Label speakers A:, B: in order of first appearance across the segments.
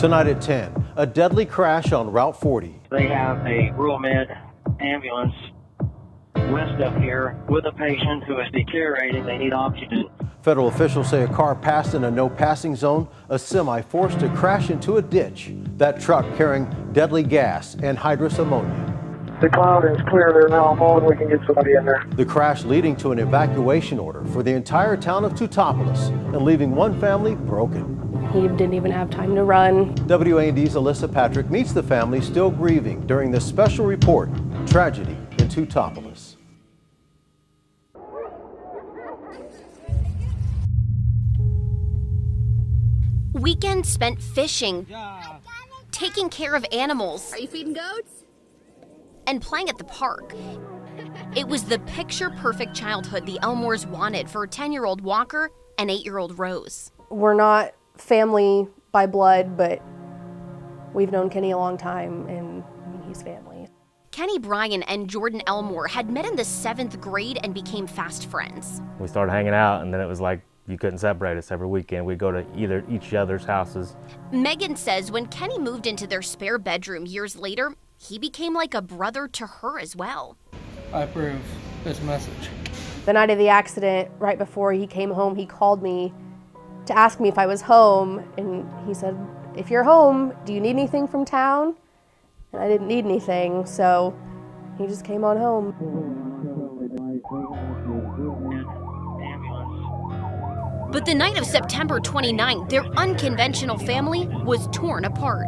A: Tonight at 10, a deadly crash on Route 40.
B: They have a rural med ambulance west up here with a patient who is deteriorating. They need oxygen.
A: Federal officials say a car passed in a no passing zone, a semi forced to crash into a ditch. That truck carrying deadly gas, anhydrous ammonia.
C: The cloud is clear there now. I'm hoping we can get somebody in there.
A: The crash leading to an evacuation order for the entire town of Teutopolis and leaving one family broken.
D: He didn't even have time to run.
A: WAND's Alyssa Patrick meets the family still grieving during this special report, tragedy in Teutopolis.
E: Weekends spent fishing, taking care of animals.
F: Are you feeding goats?
E: And playing at the park. It was the picture-perfect childhood the Elmores wanted for 10-year-old Walker and 8-year-old Rose.
D: We're not family by blood, but we've known Kenny a long time, and he's family.
E: Kenny Bryan and Jordan Elmore had met in the 7th grade and became fast friends.
G: We started hanging out, and then it was like you couldn't separate us. Every weekend we'd go to either each other's houses.
E: Megan says when Kenny moved into their spare bedroom years later, he became like a brother to her as well.
H: I approve this message.
D: The night of the accident, right before he came home, he called me to ask me if I was home, and he said, "If you're home, do you need anything from town?" And I didn't need anything, so he just came on home.
E: But the night of September 29th, their unconventional family was torn apart.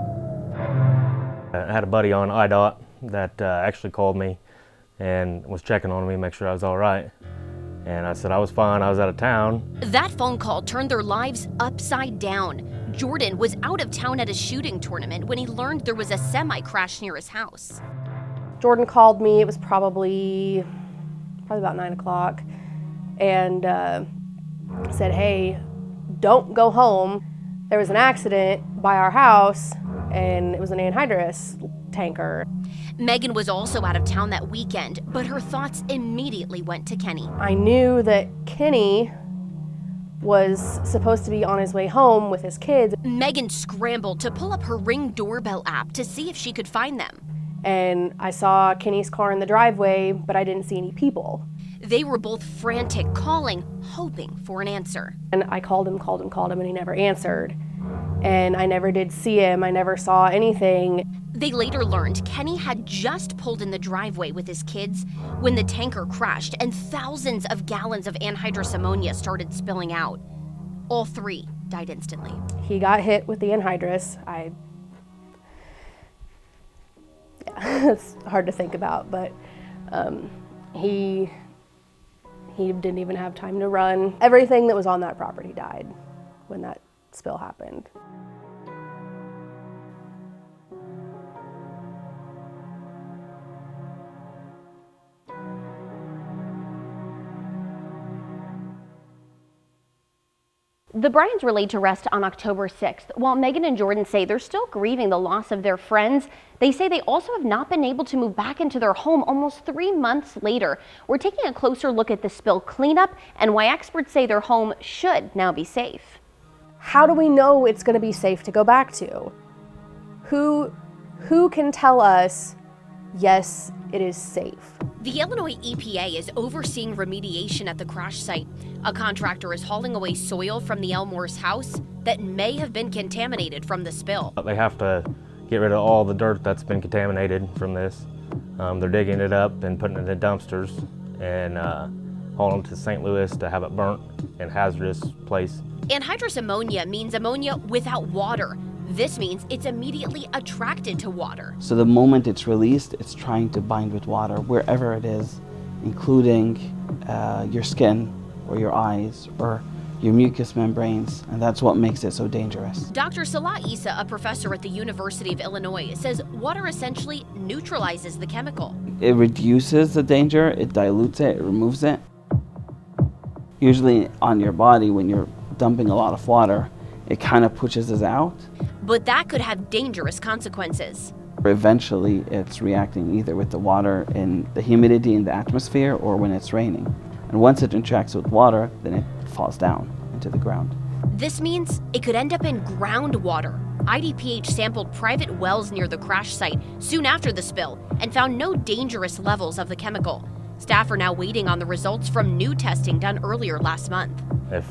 G: I had a buddy on IDOT that actually called me and was checking on me, make sure I was all right. And I said I was fine, I was out of town.
E: That phone call turned their lives upside down. Jordan was out of town at a shooting tournament when he learned there was a semi crash near his house.
D: Jordan called me, it was probably about 9 o'clock, and said, "Hey, don't go home. There was an accident by our house, and it was an anhydrous tanker."
E: Megan was also out of town that weekend, but her thoughts immediately went to Kenny.
D: I knew that Kenny was supposed to be on his way home with his kids.
E: Megan scrambled to pull up her Ring doorbell app to see if she could find them.
D: And I saw Kenny's car in the driveway, but I didn't see any people.
E: They were both frantic, calling, hoping for an answer.
D: And I called him, and he never answered. And I never did see him. I never saw anything.
E: They later learned Kenny had just pulled in the driveway with his kids when the tanker crashed and thousands of gallons of anhydrous ammonia started spilling out. All 3 died instantly.
D: He got hit with the anhydrous. It's hard to think about, but he didn't even have time to run. Everything that was on that property died when that spill happened.
I: The Bryans were laid to rest on October 6th. While Megan and Jordan say they're still grieving the loss of their friends, they say they also have not been able to move back into their home almost 3 months later. We're taking a closer look at the spill cleanup and why experts say their home should now be safe.
D: How do we know it's going to be safe to go back to? Who can tell us, yes, it is safe?
E: The Illinois EPA is overseeing remediation at the crash site. A contractor is hauling away soil from the Elmore's house that may have been contaminated from the spill.
G: They have to get rid of all the dirt that's been contaminated from this. They're digging it up and putting it in dumpsters and hauling it to St. Louis to have it burnt in a hazardous place.
E: Anhydrous ammonia means ammonia without water. This means it's immediately attracted to water.
J: So the moment it's released, it's trying to bind with water wherever it is, including your skin or your eyes or your mucous membranes, and that's what makes it so dangerous.
E: Dr. Salah Issa, a professor at the University of Illinois, says water essentially neutralizes the chemical.
J: It reduces the danger, it dilutes it, it removes it. Usually on your body, when you're dumping a lot of water, it kind of pushes us out.
E: But that could have dangerous consequences.
J: Eventually, it's reacting either with the water and the humidity in the atmosphere or when it's raining. And once it interacts with water, then it falls down into the ground.
E: This means it could end up in groundwater, IDPH sampled private wells near the crash site soon after the spill and found no dangerous levels of the chemical. Staff are now waiting on the results from new testing done earlier last month.
G: If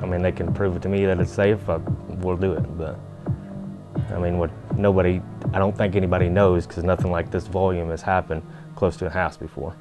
G: they can prove it to me that it's safe, we'll do it. But I don't think anybody knows, because nothing like this volume has happened close to a house before.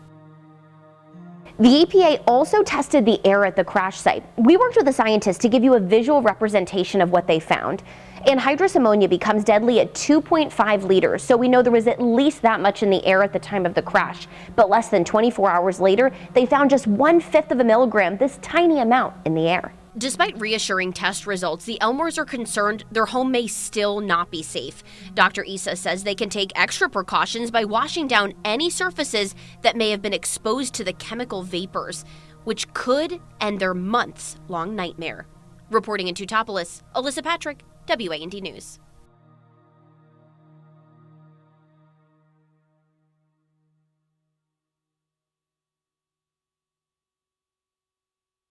I: The EPA also tested the air at the crash site. We worked with a scientist to give you a visual representation of what they found. Anhydrous ammonia becomes deadly at 2.5 liters, so we know there was at least that much in the air at the time of the crash. But less than 24 hours later, they found just 1/5 of a milligram, this tiny amount, in the air.
E: Despite reassuring test results, the Elmores are concerned their home may still not be safe. Dr. Issa says they can take extra precautions by washing down any surfaces that may have been exposed to the chemical vapors, which could end their months-long nightmare. Reporting in Teutopolis, Alyssa Patrick, WAND News.